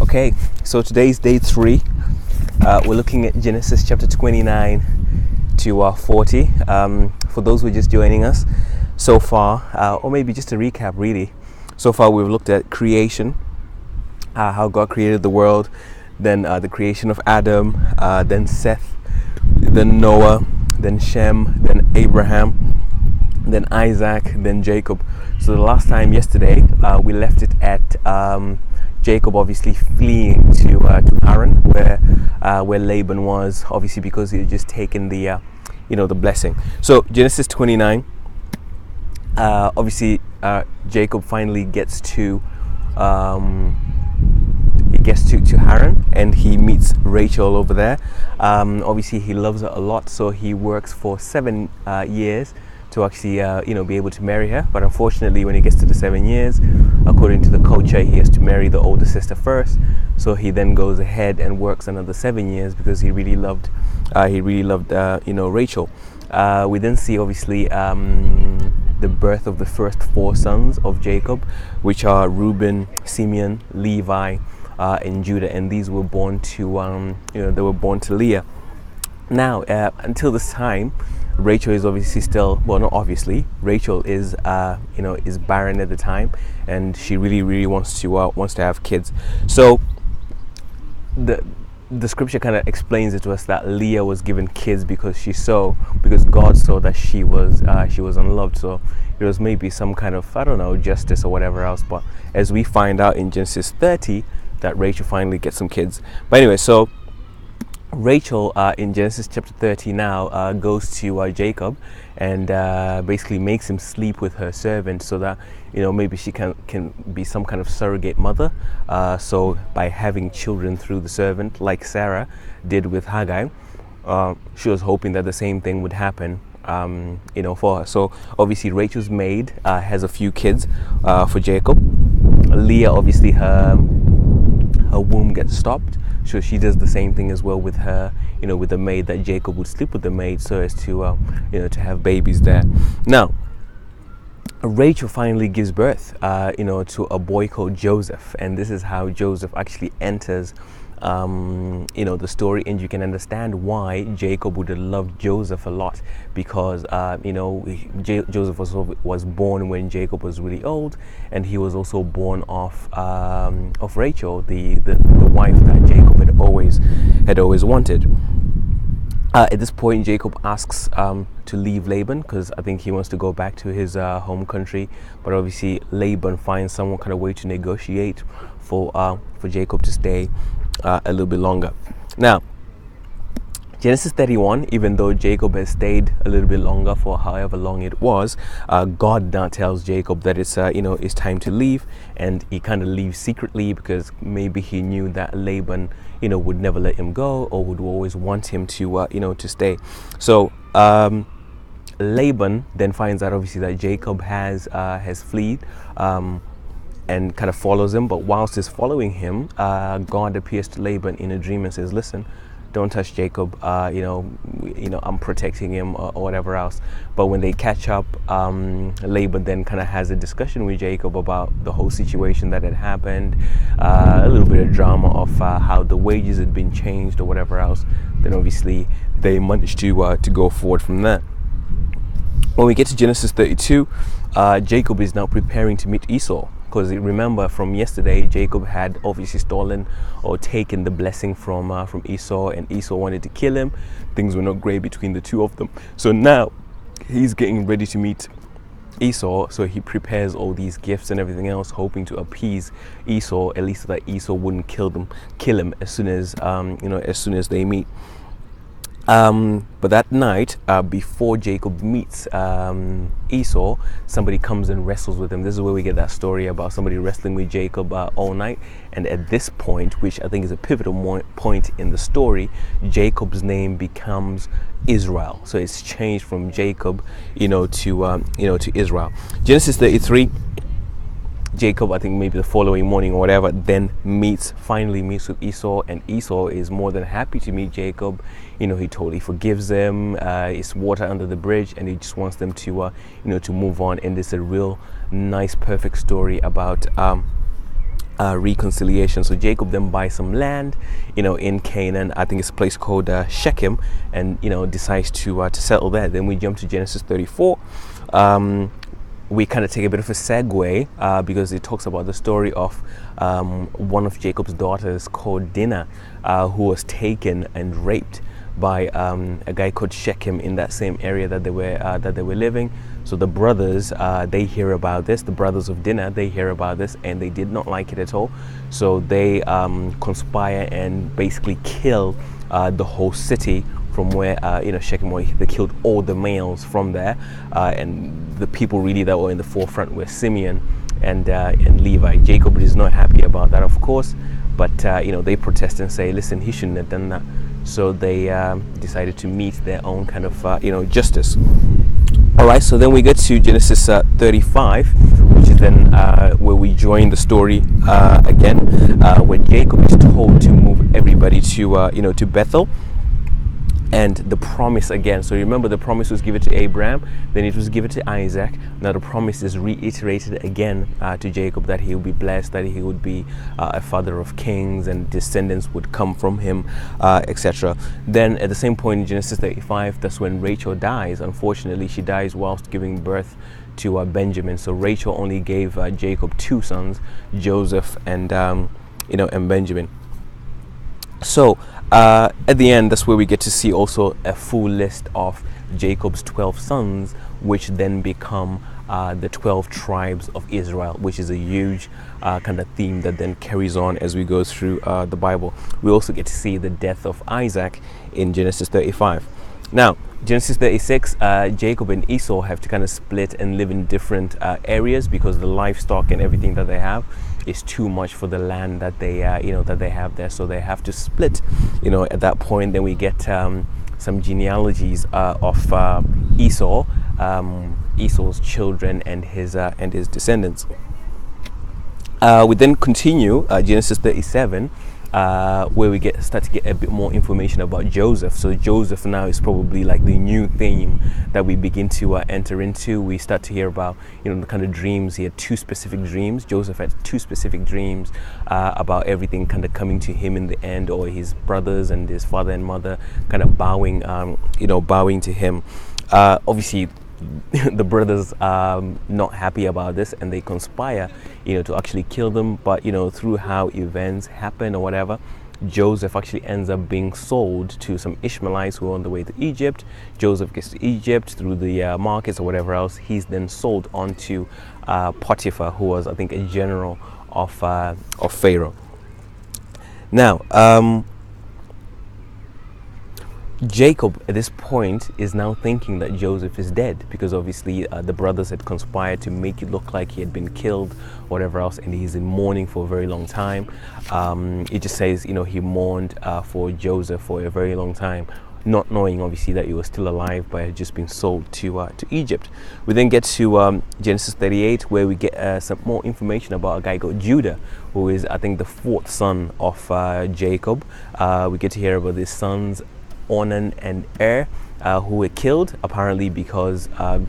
Okay, so today's day 3. We're looking at Genesis chapter 29 to 40. For those who are just joining us so far, or maybe just to recap really, so far we've looked at creation, how God created the world, then the creation of Adam, then Seth, then Noah, then Shem, then Abraham, then Isaac, then Jacob. So the last time yesterday we left it at Jacob obviously fleeing to Haran, where Laban was, obviously because he had just taken the the blessing. So Genesis 29, obviously Jacob finally gets to Haran, and he meets Rachel over there. Obviously he loves her a lot, so he works for 7 years to actually be able to marry her. But unfortunately, when he gets to the 7 years, according to the culture, he has to marry the older sister first. So he then goes ahead and works another 7 years because he really loved Rachel. We then see obviously the birth of the first 4 sons of Jacob, which are Reuben, Simeon, Levi, and Judah, and these were born to they were born to Leah. Now until this time, Rachel is obviously still, well, not obviously, Rachel is is barren at the time, and she really wants to have kids. So the scripture kind of explains it to us that Leah was given kids because God saw that she was unloved. So it was maybe some kind of, I don't know, justice or whatever else. But as we find out in Genesis 30, that Rachel finally gets some kids. But anyway, so Rachel in Genesis chapter 30 now goes to Jacob and basically makes him sleep with her servant, so that maybe she can be some kind of surrogate mother, so by having children through the servant, like Sarah did with Haggai. She was hoping that the same thing would happen for her. So obviously Rachel's maid has a few kids for Jacob. Leah, obviously her womb gets stopped, so she does the same thing as well with her, with the maid, that Jacob would sleep with the maid so as to to have babies there. Now Rachel finally gives birth to a boy called Joseph, and this is how Joseph actually enters the story, and you can understand why Jacob would have loved Joseph a lot, because Joseph was born when Jacob was really old, and he was also born of Rachel, the wife that Jacob had always wanted. At this point, Jacob asks to leave Laban, because I think he wants to go back to his home country. But obviously, Laban finds some kind of way to negotiate for Jacob to stay a little bit longer. Now, Genesis 31, even though Jacob has stayed a little bit longer for however long it was, God now tells Jacob that it's it's time to leave, and he kind of leaves secretly because maybe he knew that Laban would never let him go, or would always want him to to stay. So Laban then finds out obviously that Jacob has fled, and kind of follows him. But whilst he's following him, God appears to Laban in a dream and says, "Listen, don't touch Jacob, I'm protecting him," or whatever else. But when they catch up, Laban then kind of has a discussion with Jacob about the whole situation that had happened, a little bit of drama of how the wages had been changed or whatever else. Then obviously they managed to go forward from there. When we get to Genesis 32, Jacob is now preparing to meet Esau. Because remember from yesterday, Jacob had obviously stolen or taken the blessing from Esau, and Esau wanted to kill him. Things were not great between the two of them. So now he's getting ready to meet Esau. So he prepares all these gifts and everything else, hoping to appease Esau, at least so that Esau wouldn't kill him as soon as they meet. But that night, before Jacob meets Esau, somebody comes and wrestles with him. This is where we get that story about somebody wrestling with Jacob all night. And at this point, which I think is a pivotal point in the story, Jacob's name becomes Israel. So it's changed from Jacob, to Israel. Genesis 33. Jacob, I think maybe the following morning or whatever, then finally meets with Esau, and Esau is more than happy to meet Jacob. He totally forgives them. It's water under the bridge, and he just wants them to to move on. And it's a real nice, perfect story about reconciliation. So Jacob then buys some land, in Canaan. I think it's a place called Shechem, and decides to settle there. Then we jump to Genesis 34. We kind of take a bit of a segue because it talks about the story of one of Jacob's daughters called Dinah, who was taken and raped by a guy called Shechem in that same area that they were living. So the brothers, they hear about this. The brothers of Dinah, they hear about this, and they did not like it at all. So they conspire and basically kill the whole city from where Shechem, where they killed all the males from there, and the people really that were in the forefront were Simeon and Levi. Jacob is not happy about that, of course, but they protest and say, listen, he shouldn't have done that. So they decided to meet their own kind of justice. All right, so then we get to Genesis 35, which is then where we join the story again, where Jacob is told to move everybody to Bethel. And the promise again, so remember the promise was given to Abraham, then it was given to Isaac. Now the promise is reiterated again to Jacob, that he would be blessed, that he would be a father of kings, and descendants would come from him, etc. Then at the same point in Genesis 35, that's when Rachel dies. Unfortunately, she dies whilst giving birth to Benjamin. So Rachel only gave Jacob two sons, Joseph and Benjamin. So at the end, that's where we get to see also a full list of Jacob's 12 sons, which then become the 12 tribes of Israel, which is a huge kind of theme that then carries on as we go through the Bible. We also get to see the death of Isaac in Genesis 35. Now, Genesis 36, Jacob and Esau have to kind of split and live in different areas because the livestock and everything that they have is too much for the land that they that they have there. So they have to split. At that point, then we get some genealogies of Esau, Esau's children and his descendants. We then continue Genesis 37. Where we start to get a bit more information about Joseph. So Joseph now is probably like the new theme that we begin to enter into. We start to hear about the kind of dreams. He had two specific dreams. Joseph had two specific dreams about everything kind of coming to him in the end, or his brothers and his father and mother kind of bowing to him. Obviously the brothers are not happy about this, and they conspire to actually kill them. But through how events happen or whatever, Joseph actually ends up being sold to some Ishmaelites who are on the way to Egypt. Joseph gets to Egypt through the markets or whatever else. He's then sold on to Potiphar, who was, I think, a general of Pharaoh. Now Jacob at this point is now thinking that Joseph is dead, because obviously the brothers had conspired to make it look like he had been killed, whatever else, and he's in mourning for a very long time. It just says, he mourned for Joseph for a very long time, not knowing obviously that he was still alive but had just been sold to Egypt. We then get to Genesis 38, where we get some more information about a guy called Judah, who is, I think, the fourth son of Jacob. We get to hear about his sons Onan and Er, who were killed apparently because the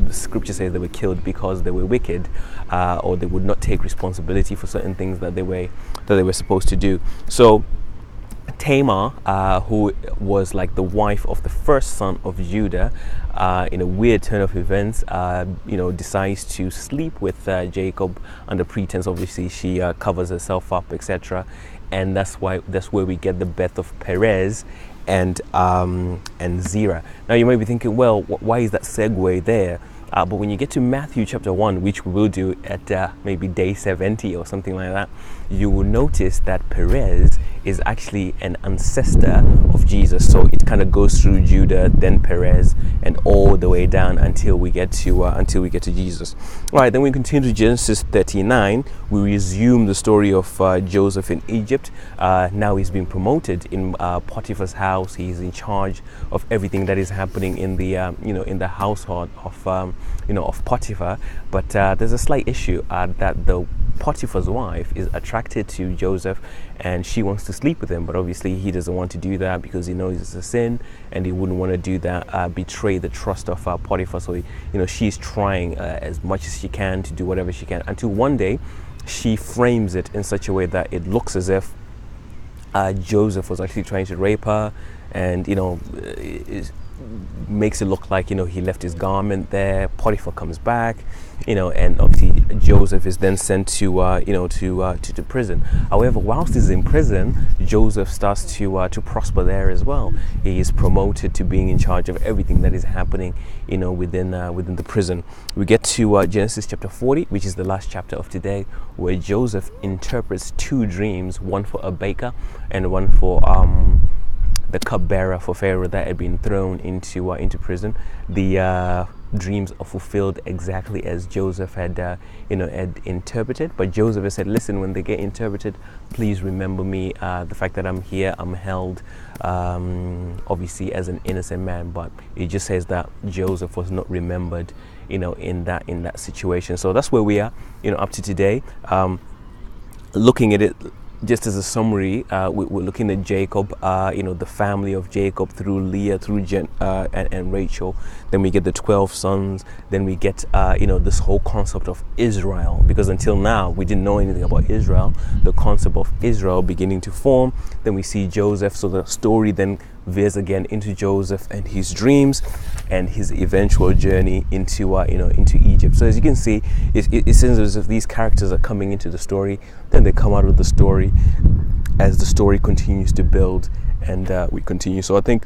scripture says they were killed because they were wicked, or they would not take responsibility for certain things that they were supposed to do. So Tamar, who was like the wife of the first son of Judah, in a weird turn of events, decides to sleep with Jacob under pretense. Obviously, she covers herself up, etc. And that's where we get the birth of Perez and Zerah. Now you might be thinking, well, why is that segue there? But when you get to Matthew chapter 1, which we will do at maybe day 70 or something like that, you will notice that Perez is actually an ancestor of Jesus. So it kind of goes through Judah, then Perez, and all the way down until we get to Jesus. All right, then we continue to Genesis 39. We resume the story of Joseph in Egypt. Now he's been promoted in Potiphar's house. He's in charge of everything that is happening in the in the household of of Potiphar. But there's a slight issue that the Potiphar's wife is attracted to Joseph, and she wants to sleep with him, but obviously he doesn't want to do that because he knows it's a sin, and he wouldn't want to do that, betray the trust of Potiphar. So she's trying as much as she can to do whatever she can, until one day she frames it in such a way that it looks as if Joseph was actually trying to rape her, and it makes it look like he left his garment there. Potiphar comes back, and obviously Joseph is then sent to to prison. However, whilst he's in prison, Joseph starts to prosper there as well. He is promoted to being in charge of everything that is happening within the prison. We get to Genesis chapter 40, which is the last chapter of today, where Joseph interprets two dreams, one for a baker and one for the cupbearer for Pharaoh that had been thrown into prison. The dreams are fulfilled exactly as Joseph had interpreted. But Joseph has said, listen, when they get interpreted, please remember me, the fact that I'm here, I'm held obviously as an innocent man. But it just says that Joseph was not remembered in that situation. So that's where we are up to today. Looking at it just as a summary, we're looking at Jacob, the family of Jacob through Leah, through and Rachel. Then we get the 12 sons. Then we get, this whole concept of Israel, because until now we didn't know anything about Israel. The concept of Israel beginning to form. Then we see Joseph. So the story then veers again into Joseph and his dreams and his eventual journey into Egypt. So as you can see, it seems as if these characters are coming into the story, then they come out of the story as the story continues to build, and we continue. So I think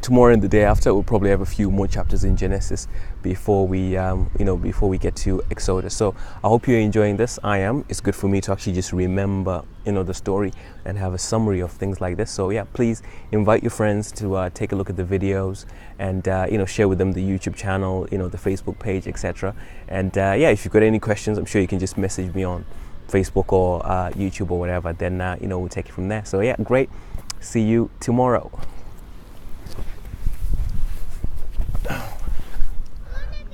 tomorrow and the day after we'll probably have a few more chapters in Genesis before we get to Exodus. So I hope you're enjoying this. I am. It's good for me to actually just remember the story and have a summary of things like this. So yeah, please invite your friends to take a look at the videos, and share with them the YouTube channel, the Facebook page, etc. And yeah, if you've got any questions, I'm sure you can just message me on Facebook or YouTube or whatever. Then we'll take it from there. So yeah, great. See you tomorrow.